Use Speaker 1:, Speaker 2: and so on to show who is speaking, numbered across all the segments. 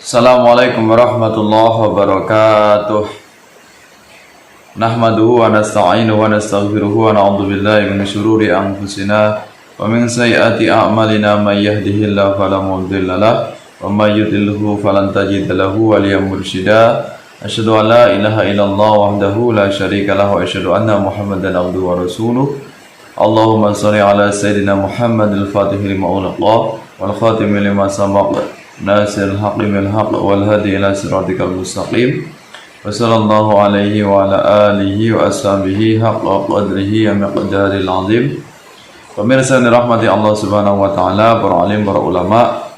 Speaker 1: Assalamualaikum warahmatullahi wabarakatuh. Nahmaduhu wa nasta'inuhu wa nastaghfiruhu wa na'udzu billahi min syururi anfusina wa min sayyiati a'malina may yahdihillahu fala mudilla lahu wa may yudlilhu falan tajida lahu waliyyan mursyida. Asyhadu an la ilaha illallah wahdahu la syarika lahu wa asyhadu anna Muhammadan abduhu wa rasuluh. Allahumma shalli ala sayyidina Muhammadil fatihil lima ughliqa wal khatimi lima sabaqa nasiril haqqi bil haqq wal hadi ila siratikal mustaqim. Wa sallallahu alaihi wa ala alihi wa ashabihi haqqa qadrihi wa miqdaril azim. Pemirsa yang dirahmati Allah Subhanahu wa taala, para alim, para ulama,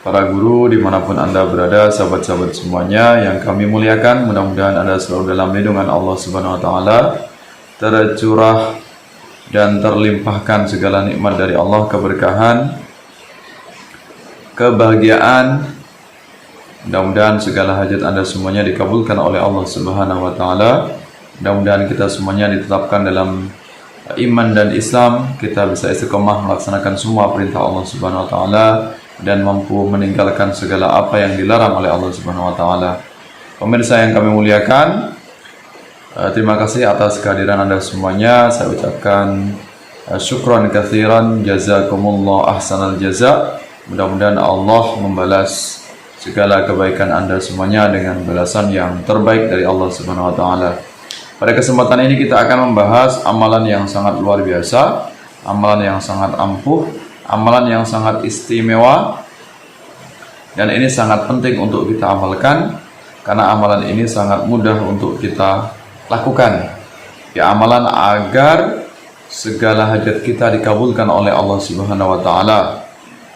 Speaker 1: para guru dimanapun Anda berada, sahabat-sahabat semuanya yang kami muliakan, mudah-mudahan Anda selalu dalam lindungan Allah Subhanahu wa taala, tercurah dan terlimpahkan segala nikmat dari Allah, keberkahan, kebahagiaan. Mudah-mudahan segala hajat Anda semuanya dikabulkan oleh Allah Subhanahu wa taala. Mudah-mudahan kita semuanya ditetapkan dalam iman dan Islam, kita bisa istiqomah melaksanakan semua perintah Allah Subhanahu wa taala dan mampu meninggalkan segala apa yang dilarang oleh Allah Subhanahu wa taala. Pemirsa yang kami muliakan, terima kasih atas kehadiran Anda semuanya. Saya ucapkan syukran katsiran, jazakumullah ahsanal jaza. Mudah-mudahan Allah membalas segala kebaikan Anda semuanya dengan balasan yang terbaik dari Allah Subhanahu wa taala. Pada kesempatan ini kita akan membahas amalan yang sangat luar biasa, amalan yang sangat ampuh, amalan yang sangat istimewa, dan ini sangat penting untuk kita amalkan karena amalan ini sangat mudah untuk kita lakukan. Ya, amalan agar segala hajat kita dikabulkan oleh Allah Subhanahu wa taala.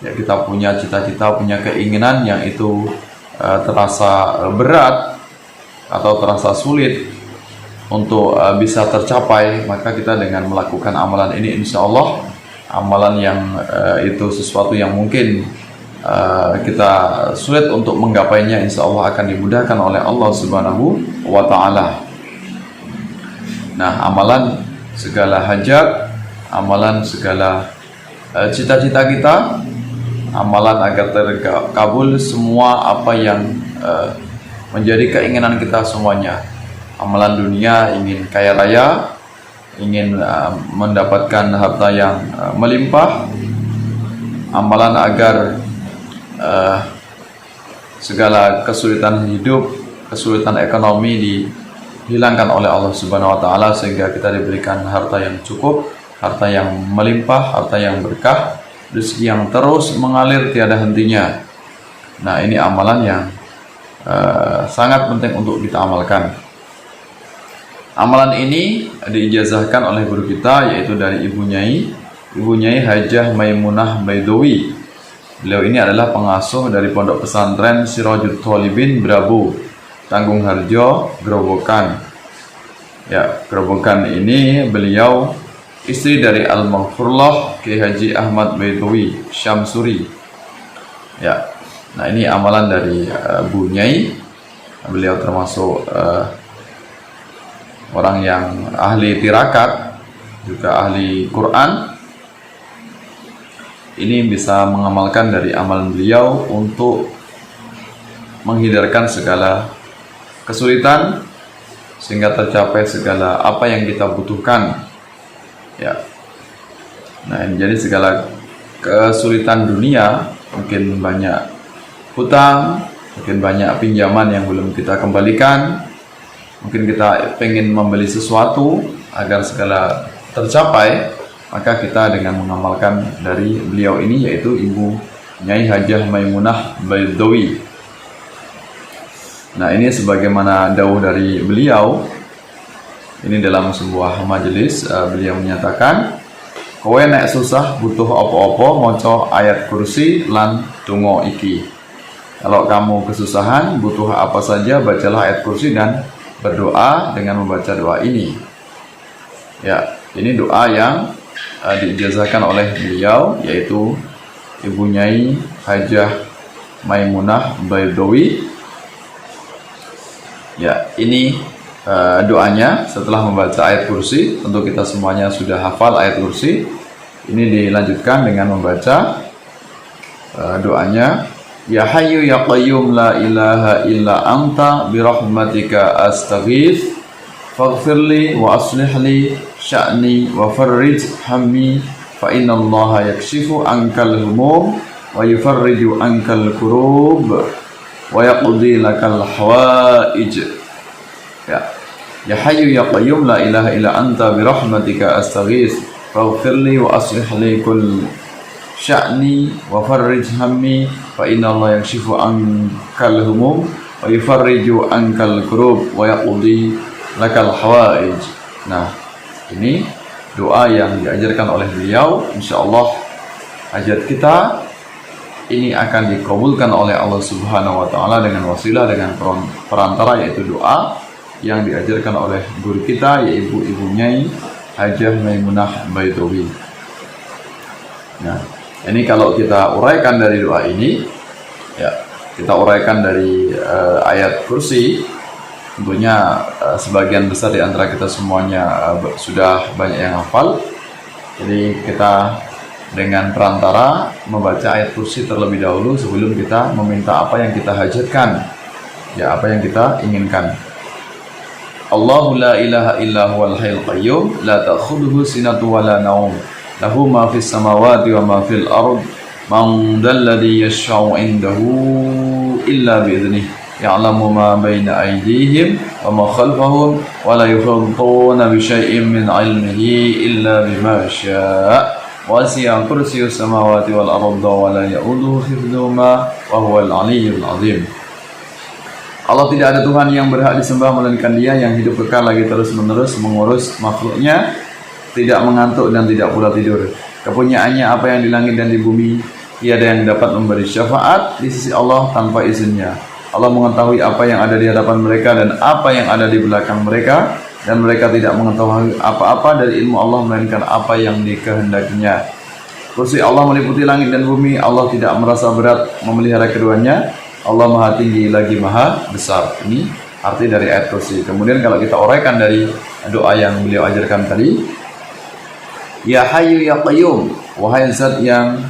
Speaker 1: Ya, kita punya cita-cita, punya keinginan yang itu terasa berat atau terasa sulit untuk bisa tercapai, maka kita dengan melakukan amalan ini, insya Allah amalan yang itu sesuatu yang mungkin kita sulit untuk menggapainya, insya Allah akan dimudahkan oleh Allah Subhanahu wa taala. Nah, amalan segala hajat, amalan segala cita-cita kita, amalan agar terkabul semua apa yang menjadi keinginan kita semuanya. Amalan dunia, ingin kaya raya, ingin mendapatkan harta yang melimpah. Amalan agar segala kesulitan hidup, kesulitan ekonomi dihilangkan oleh Allah Subhanahu wa taala sehingga kita diberikan harta yang cukup, harta yang melimpah, harta yang berkah, rezeki yang terus mengalir tiada hentinya. Nah, ini amalan yang sangat penting untuk kita amalkan. Amalan ini diijazahkan oleh guru kita, yaitu dari Ibu Nyai Hajah Maimunah Baidowi. Beliau ini adalah pengasuh dari Pondok Pesantren Sirajul Thalibin Brabu, Tanggung Harjo, Grobogan. Ya, Grobogan ini beliau istri dari Al-Maghfurullah Kiai Haji Ahmad Baidowi Syamsuri. Ya, nah ini amalan dari Bu Nyai. Beliau termasuk orang yang ahli tirakat, juga ahli Quran. Ini bisa mengamalkan dari amalan beliau untuk menghindarkan segala kesulitan sehingga tercapai segala apa yang kita butuhkan. Ya. Nah, jadi segala kesulitan dunia, mungkin banyak hutang, mungkin banyak pinjaman yang belum kita kembalikan, mungkin kita pengen membeli sesuatu agar segala tercapai, maka kita dengan mengamalkan dari beliau ini, yaitu Ibu Nyai Hajah Maimunah Baidowi. Nah, ini sebagaimana dawuh dari beliau. Ini dalam sebuah majelis beliau menyatakan, kowe nek susah butuh apa-apa maca ayat kursi lan donga iki. Kalau kamu kesusahan butuh apa saja, bacalah ayat kursi dan berdoa dengan membaca doa ini. Ya, ini doa yang diijazahkan oleh beliau, yaitu Ibu Nyai Hajah Maimunah Baidowi. Ya, ini doanya setelah membaca ayat kursi. Tentu kita semuanya sudah hafal ayat kursi. Ini dilanjutkan dengan membaca doanya, Ya Hayyu ya Qayyum la ilaha illa anta birahmatika astaghits faghfirli wa aslihli sya'ni wa farrij hammi fa innallaha yakshifu ankal humum wa yufarriju ankal kurub wa yaqdi lakal hawaij. Ya Hayyu ya Qayyum la ilaha illa anta birahmatika astaghits faghfirli wa aslihli kull sya'ni wa farrij hammi fa innallaha yakshifu ankal humum wa yufarriju ankal kurub wa yaqdi lakal hawaij. Nah, ini doa yang diajarkan oleh beliau. Insyaallah hajat kita ini akan dikabulkan oleh Allah Subhanahu wa taala dengan wasilah, dengan perantara, yaitu doa yang diajarkan oleh guru kita, yaitu Ibu Nyai Hajah Maimunah Baitowi. Nah, ini kalau kita uraikan dari doa ini, ya, kita uraikan dari ayat kursi. Tentunya sebagian besar di antara kita semuanya sudah banyak yang hafal. Jadi kita dengan perantara membaca ayat kursi terlebih dahulu sebelum kita meminta apa yang kita hajatkan, ya, apa yang kita inginkan. Allahu la ilaha illa huwal hayyul qayyum la ta'khudhuhu sinatun wa la naum lahu ma fis samawati wa ma fil ard man dzalladzi yashfa'u 'indahu illa bi idznih ya'lamu ma baina aydihim wa ma khalfahum wa la yuhituna bi syai'in min 'ilmihi illa bima syaa' wasi'a kursiyyus samawati wal arda wa la ya'uduhu hifdzuhuma wa huwal 'aliyyul 'azim. Allah tidak ada Tuhan yang berhak disembah melainkan Dia yang hidup kekal lagi terus-menerus mengurus makhluknya, tidak mengantuk dan tidak pula tidur. Kepunyaannya apa yang di langit dan di bumi, tiada yang dapat memberi syafaat di sisi Allah tanpa izinnya. Allah mengetahui apa yang ada di hadapan mereka dan apa yang ada di belakang mereka, dan mereka tidak mengetahui apa-apa dari ilmu Allah melainkan apa yang dikehendakinya. Kursi Allah meliputi langit dan bumi. Allah tidak merasa berat memelihara keduanya. Allah Maha Tinggi lagi Maha Besar. Ini arti dari ayat kursi. Kemudian kalau kita uraikan dari doa yang beliau ajarkan tadi, Ya Hayyu ya Qayyum, wahai zat yang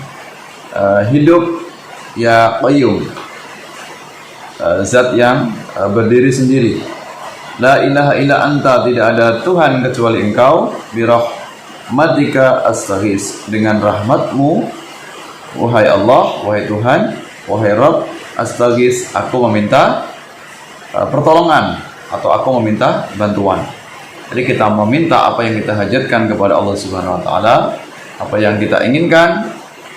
Speaker 1: hidup, ya Qayyum, zat yang berdiri sendiri. La ilaha illa anta, tidak ada Tuhan kecuali Engkau. Birahmatika astaghits, dengan rahmatmu wahai Allah, wahai Tuhan, wahai Rabb, astaghits, aku meminta pertolongan atau aku meminta bantuan. Jadi kita meminta apa yang kita hajatkan kepada Allah Subhanahu wa taala, apa yang kita inginkan,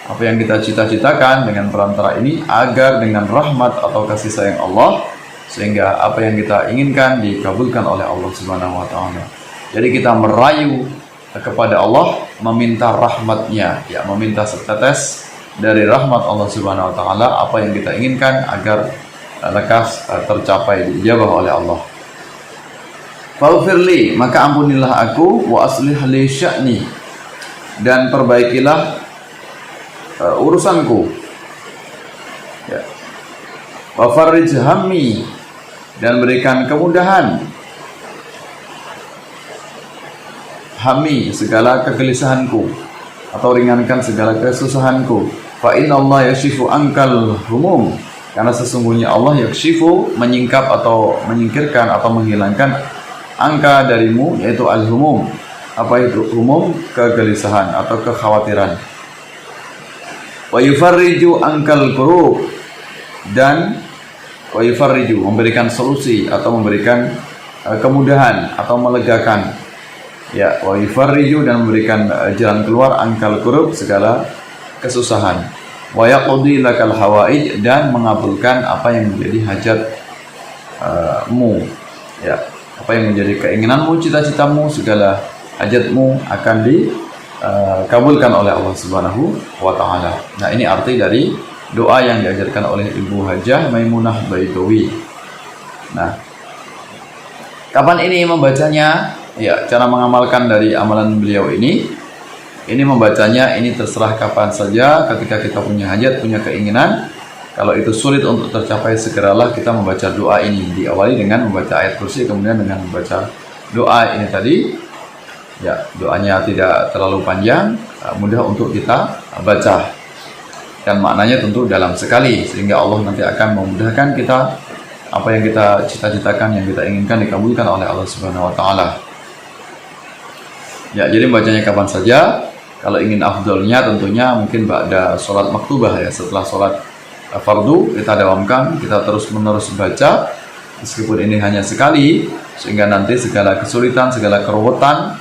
Speaker 1: apa yang kita cita-citakan dengan perantara ini, agar dengan rahmat atau kasih sayang Allah, sehingga apa yang kita inginkan dikabulkan oleh Allah Subhanahu wa taala. Jadi kita merayu kepada Allah, meminta rahmatnya, ya, meminta setetes dari rahmat Allah Subhanahu wa taala, apa yang kita inginkan agar lekas tercapai, diijabah oleh Allah. Faghfirli, maka ampunilah aku, wa aslih li sya'ni, dan perbaikilah urusanku, ya. Wa farrij hammi, dan berikan kemudahan, hammi, segala kegelisahanku, atau ringankan segala kesusahanku. Fa innallaha yakshifu ankal humum, karena sesungguhnya Allah yakshifu, menyingkap atau menyingkirkan atau menghilangkan, angka darimu, yaitu al-humum. Apa itu umum? Kegelisahan atau kekhawatiran. Wa yufarriju ankal kurub, dan wa yufarriju, memberikan solusi atau memberikan kemudahan atau melegakan, ya, wa yufarriju, dan memberikan jalan keluar, ankal kurub, segala kesusahan. Wa yaqdi lakal hawaij, dan mengabulkan apa yang menjadi hajatmu, ya, apa yang menjadi keinginanmu, cita-citamu, segala hajatmu akan dikabulkan oleh Allah Subhanahu wa taala. Nah, ini arti dari doa yang diajarkan oleh Ibu Hajah Maimunah Baitowi. Nah, kapan ini membacanya? Ya, cara mengamalkan dari amalan beliau ini membacanya ini terserah kapan saja, ketika kita punya hajat, punya keinginan. Kalau itu sulit untuk tercapai, segeralah kita membaca doa ini. Diawali dengan membaca ayat kursi, kemudian dengan membaca doa ini tadi. Ya, doanya tidak terlalu panjang, mudah untuk kita baca. dan maknanya tentu dalam sekali, sehingga Allah nanti akan memudahkan kita apa yang kita cita-citakan, yang kita inginkan dikabulkan oleh Allah Subhanahu wa taala. Ya, jadi bacanya kapan saja. Kalau ingin afdolnya tentunya mungkin pada sholat maktubah ya, setelah sholat fardu kita dawamkan, kita terus-menerus baca meskipun ini hanya sekali, sehingga nanti segala kesulitan, segala keruwetan,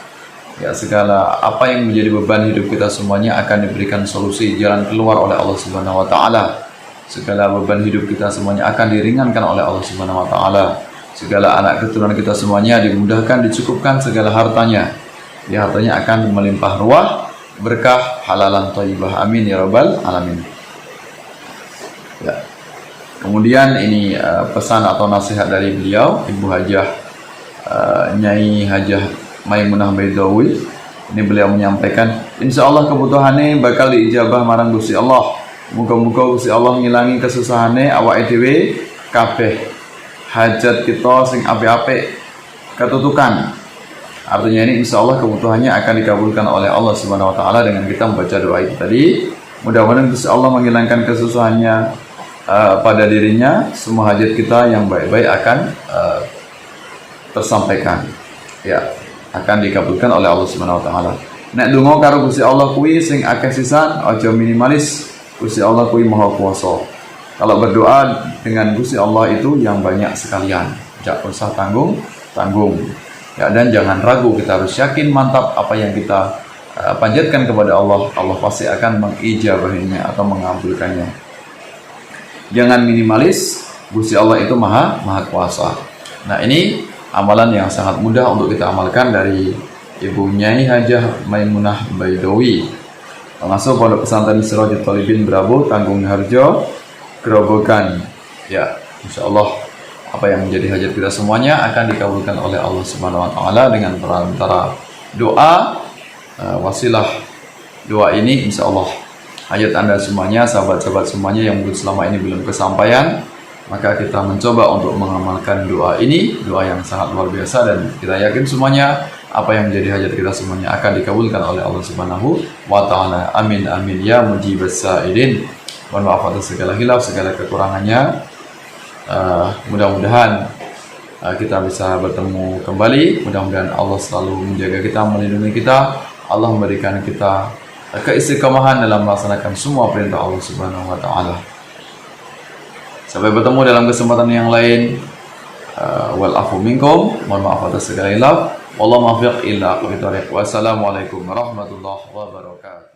Speaker 1: ya segala apa yang menjadi beban hidup kita semuanya akan diberikan solusi, jalan keluar oleh Allah Subhanahu wa taala. Segala beban hidup kita semuanya akan diringankan oleh Allah Subhanahu wa taala. Segala anak keturunan kita semuanya dimudahkan, dicukupkan segala hartanya. Ya, hartanya akan melimpah ruah, berkah, halalan thayyibah. Amin ya rabbal alamin. Ya. Kemudian ini pesan atau nasihat dari beliau, Ibu Hajah Nyai Hajah Maimunah Baidawi. Ini beliau menyampaikan, insya Allah kebutuhannya bakal diijabah marang Gusti Allah. Muga-muga Gusti Allah ngilangi kesusahane awake dhewe kabeh. Hajat kita sing apik-apik ketutukan. Artinya ini insya Allah kebutuhannya akan dikabulkan oleh Allah Subhanahu wa taala dengan kita membaca doa itu tadi. Mudah-mudahan Gusti Allah menghilangkan kesusahannya pada dirinya. Semua hajat kita yang baik-baik akan tersampaikan. Ya, akan dikabulkan oleh Allah Subhanahu wa taala. Nek donga karo Gusti Allah kuwi sing akeh sisan, aja minimalis. Gusti Allah kuwi Maha Kuwasa. Kalau berdoa dengan Gusti Allah itu yang banyak sekalian. Jangan usah tanggung. Ya, dan jangan ragu, kita harus yakin mantap apa yang kita panjatkan kepada Allah. Allah pasti akan mengijabahinya atau mengabulkannya. Jangan minimalis, Gusti Allah itu maha kuasa. Nah, ini amalan yang sangat mudah untuk kita amalkan dari Ibu Nyai Hajah Maimunah Baidawi, pengasuh Pondok Pesantren Sirajul Talibin Brabo, Tanggung Harjo, Grobogan. Ya, insya Allah apa yang menjadi hajat kita semuanya akan dikabulkan oleh Allah Subhanahu wa taala dengan perantara doa. Wasilah doa ini insya Allah hajat Anda semuanya, sahabat-sahabat semuanya yang selama ini belum kesampaian, maka kita mencoba untuk mengamalkan doa ini, doa yang sangat luar biasa, dan kita yakin semuanya apa yang menjadi hajat kita semuanya akan dikabulkan oleh Allah Subhanahu wa taala. Amin amin ya mujibas sa'ilin. Mohon maaf atas segala hilaf, segala kekurangannya. Mudah-mudahan kita bisa bertemu kembali. Mudah-mudahan Allah selalu menjaga kita, melindungi kita. Allah memberikan kita keistiqomahan dalam melaksanakan semua perintah Allah Subhanahu wa taala. Sampai bertemu dalam kesempatan yang lain. Wal afu minkum. Mohon maaf atas segala hilaf. Wallahu muwaffiq ila aqwamit thoriq. Wassalamualaikum warahmatullahi wabarakatuh.